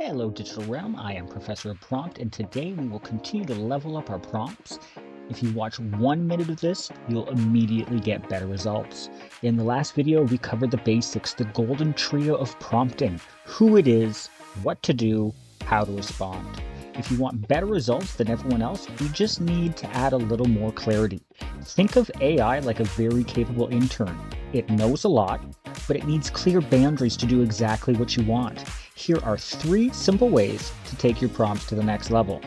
Hello, Digital Realm. I am Professor of Prompt, and today we will continue to level up our prompts. If you watch 1 minute of this, you'll immediately get better results. In the last video, we covered the basics, the golden trio of prompting, who it is, what to do, how to respond. If you want better results than everyone else, we just need to add a little more clarity. Think of AI like a very capable intern. It knows a lot, but it needs clear boundaries to do exactly what you want. Here are 3 simple ways to take your prompts to the next level.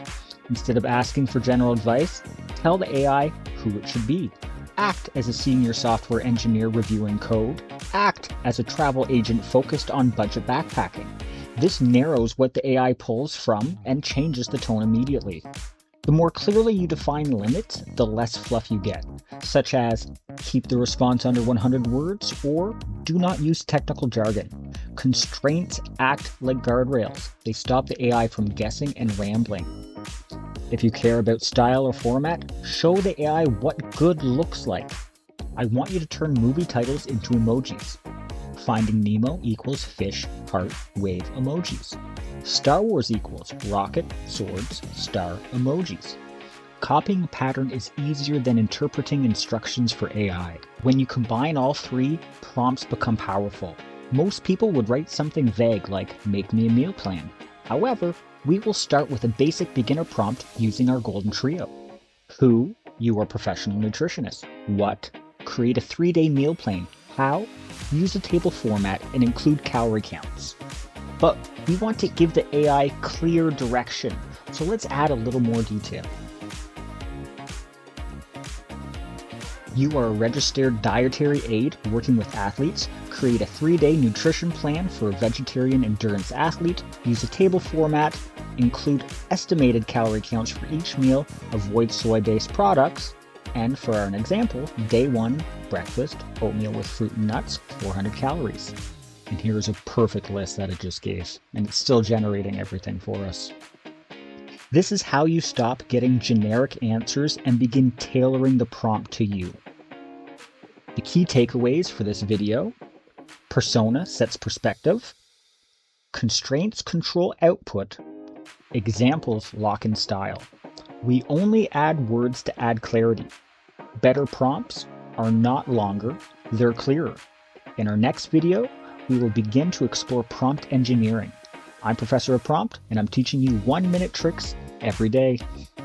Instead of asking for general advice, tell the AI who it should be. Act as a senior software engineer reviewing code. Act as a travel agent focused on budget backpacking. This narrows what the AI pulls from and changes the tone immediately. The more clearly you define limits, the less fluff you get, such as keep the response under 100 words or do not use technical jargon. Constraints act like guardrails. They stop the AI from guessing and rambling. If you care about style or format, show the AI what good looks like. I want you to turn movie titles into emojis. Finding Nemo equals fish, heart, wave emojis. Star Wars equals rocket, swords, star emojis. Copying a pattern is easier than interpreting instructions for AI. When you combine all 3, prompts become powerful. Most people would write something vague like, make me a meal plan. However, we will start with a basic beginner prompt using our golden trio. Who? You are a professional nutritionist. What? Create a 3-day meal plan. How? Use a table format and include calorie counts. But we want to give the AI clear direction, so let's add a little more detail. You are a registered dietary aide working with athletes. Create a 3-day nutrition plan for a vegetarian endurance athlete. Use a table format. Include estimated calorie counts for each meal. Avoid soy-based products. And for an example, day 1, breakfast, oatmeal with fruit and nuts, 400 calories. And here's a perfect list that it just gave, and it's still generating everything for us. This is how you stop getting generic answers and begin tailoring the prompt to you. The key takeaways for this video: persona sets perspective, constraints control output, examples lock in style. We only add words to add clarity. Better prompts are not longer, they're clearer. In our next video, we will begin to explore prompt engineering. I'm Professor of Prompt, and I'm teaching you 1-minute tricks every day.